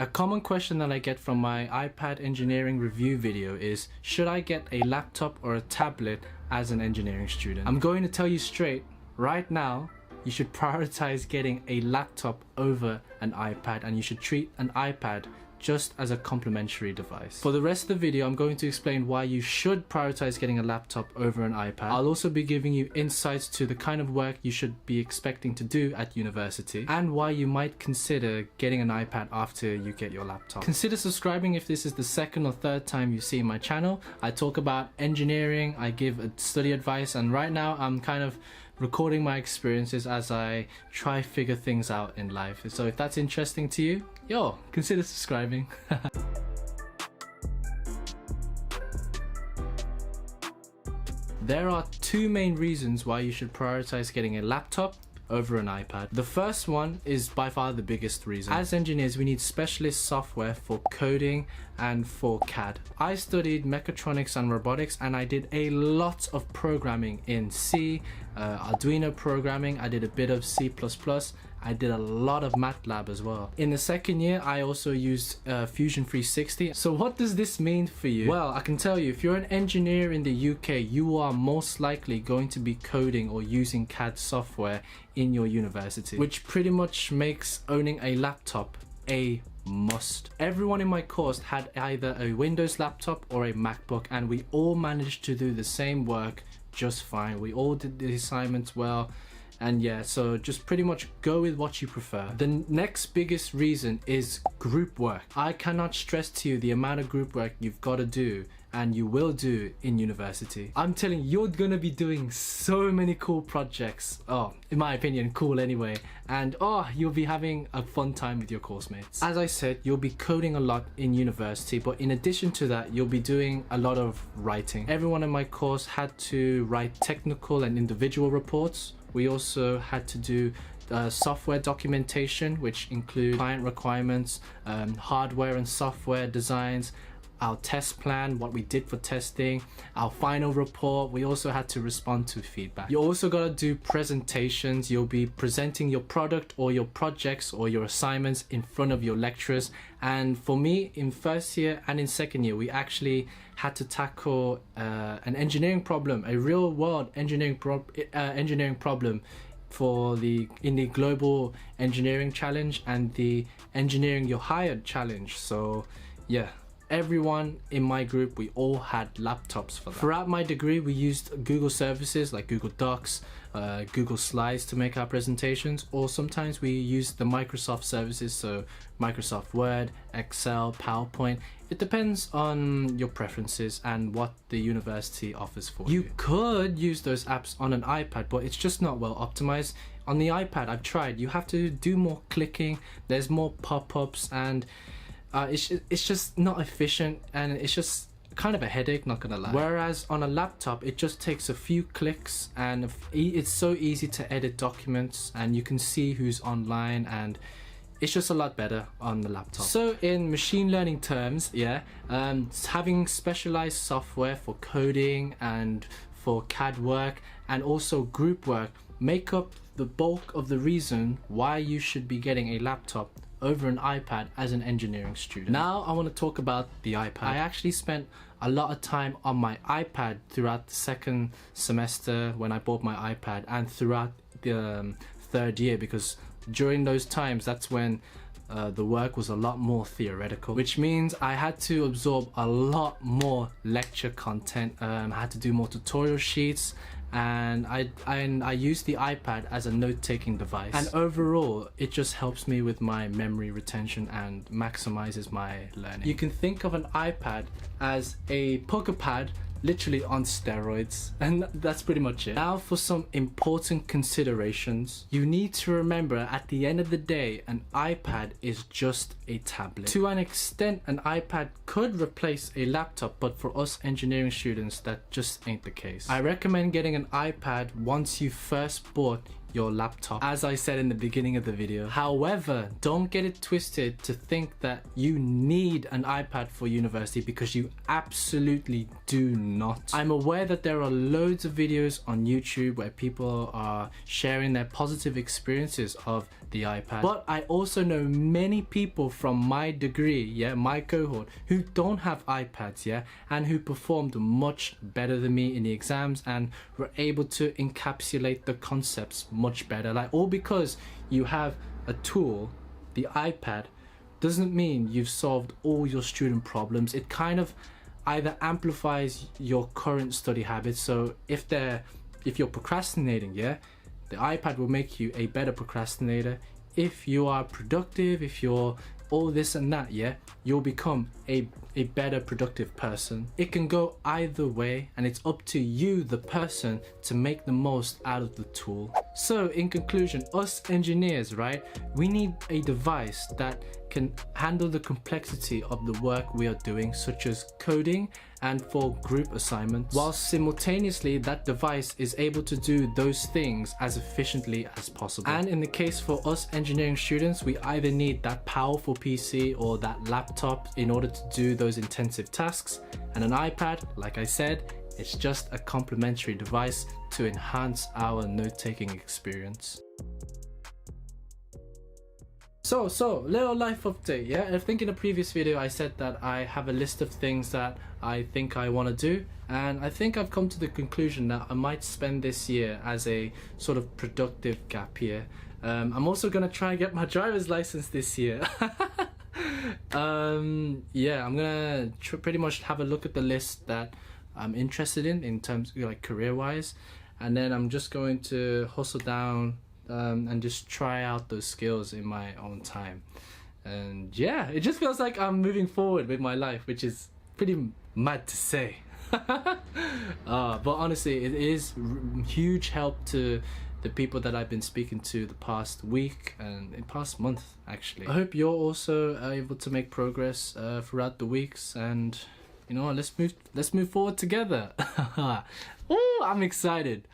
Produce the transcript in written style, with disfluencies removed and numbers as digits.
A common question that I get from my iPad engineering review video is, should I get a laptop or a tablet as an engineering student? I'm going to tell you straight, right now, you should prioritize getting a laptop over an iPad, and you should treat an iPad just as a complementary device. For the rest of the video, I'm going to explain why you should prioritize getting a laptop over an iPad. I'll also be giving you insights to the kind of work you should be expecting to do at university, and why you might consider getting an iPad after you get your laptop. Consider subscribing if this is the second or third time you see my channel. I talk about engineering, I give study advice, and right now I'm kind of recording my experiences as I try figure things out in life. So if that's interesting to you, consider subscribing. There are two main reasons why you should prioritize getting a laptop over an iPad. The first one is by far the biggest reason. As engineers, we need specialist software for coding and for CAD. I studied mechatronics and robotics, and I did a lot of programming in C, Arduino programming. I did a bit of C++. I did a lot of MATLAB as well. In the second year, I also used Fusion 360. So what does this mean for you? Well, I can tell you, if you're an engineer in the UK, you are most likely going to be coding or using CAD software in your university, which pretty much makes owning a laptop a must. Everyone in my course had either a Windows laptop or a MacBook, and we all managed to do the same work just fine. We all did the assignments well. And yeah, so just pretty much go with what you prefer. The next biggest reason is group work. I cannot stress to you the amount of group work you've got to do and you will do in university. I'm telling you, you're gonna be doing so many cool projects. Oh, in my opinion, cool anyway. And you'll be having a fun time with your course mates. As I said, you'll be coding a lot in university, but in addition to that, you'll be doing a lot of writing. Everyone in my course had to write technical and individual reports. We also had to do software documentation, which include client requirements, hardware and software designs, our test plan, what we did for testing, our final report. We also had to respond to feedback. You also got to do presentations. You'll be presenting your product or your projects or your assignments in front of your lecturers. And for me, in first year and in second year, we actually had to tackle an engineering problem, a real world engineering problem in the global engineering challenge and the engineering you're hired challenge. So yeah, everyone in my group, we all had laptops for that. Throughout my degree, we used Google services like Google Docs, Google Slides to make our presentations, or sometimes we used the Microsoft services, so Microsoft Word, Excel, PowerPoint. It depends on your preferences and what the university offers for you. You could use those apps on an iPad, but it's just not well optimized. On the iPad, I've tried, you have to do more clicking, there's more pop-ups, and it's just not efficient, and it's just kind of a headache, not gonna lie. Whereas on a laptop, it just takes a few clicks, and it's so easy to edit documents, and you can see who's online, and it's just a lot better on the laptop. So in machine learning terms, having specialized software for coding and for CAD work and also group work make up the bulk of the reason why you should be getting a laptop over an iPad as an engineering student. Now I want to talk about the iPad. I actually spent a lot of time on my iPad throughout the second semester when I bought my iPad, and throughout the third year, because during those times, that's when the work was a lot more theoretical, which means I had to absorb a lot more lecture content. I had to do more tutorial sheets, and I use the iPad as a note-taking device, and overall it just helps me with my memory retention and maximizes my learning. You can think of an iPad as a poker pad literally on steroids, and that's pretty much it. Now for some important considerations. You need to remember, at the end of the day, an iPad is just a tablet. To an extent, an iPad could replace a laptop, but for us engineering students, that just ain't the case. I recommend getting an iPad once you first bought your laptop, as I said in the beginning of the video. However, don't get it twisted to think that you need an iPad for university, because you absolutely do not. I'm aware that there are loads of videos on YouTube where people are sharing their positive experiences of the iPad, but I also know many people from my degree, yeah, my cohort, who don't have iPads, yeah, and who performed much better than me in the exams and were able to encapsulate the concepts much better. Like, all because you have a tool, the iPad, doesn't mean you've solved all your student problems. It kind of either amplifies your current study habits. So if you're procrastinating, yeah, the iPad will make you a better procrastinator. If you are productive, if you're all this and that, yeah, you'll become a better productive person. It can go either way, and it's up to you, the person, to make the most out of the tool. So in conclusion, us engineers, right, we need a device that can handle the complexity of the work we are doing, such as coding and for group assignments, while simultaneously that device is able to do those things as efficiently as possible. And in the case for us engineering students, we either need that powerful PC or that laptop in order to do those intensive tasks, and an iPad, like I said, it's just a complementary device to enhance our note-taking experience. So little life update, yeah. I think in a previous video I said that I have a list of things that I think I want to do, and I think I've come to the conclusion that I might spend this year as a sort of productive gap year. I'm also gonna try and get my driver's license this year. Yeah, I'm gonna pretty much have a look at the list that I'm interested in terms of like career-wise, and then I'm just going to hustle down and just try out those skills in my own time. And yeah, it just feels like I'm moving forward with my life, which is pretty mad to say. But honestly, it is huge help to the people that I've been speaking to the past week and the past month, actually. I hope you're also able to make progress throughout the weeks, and you know, let's move forward together. Ooh, I'm excited.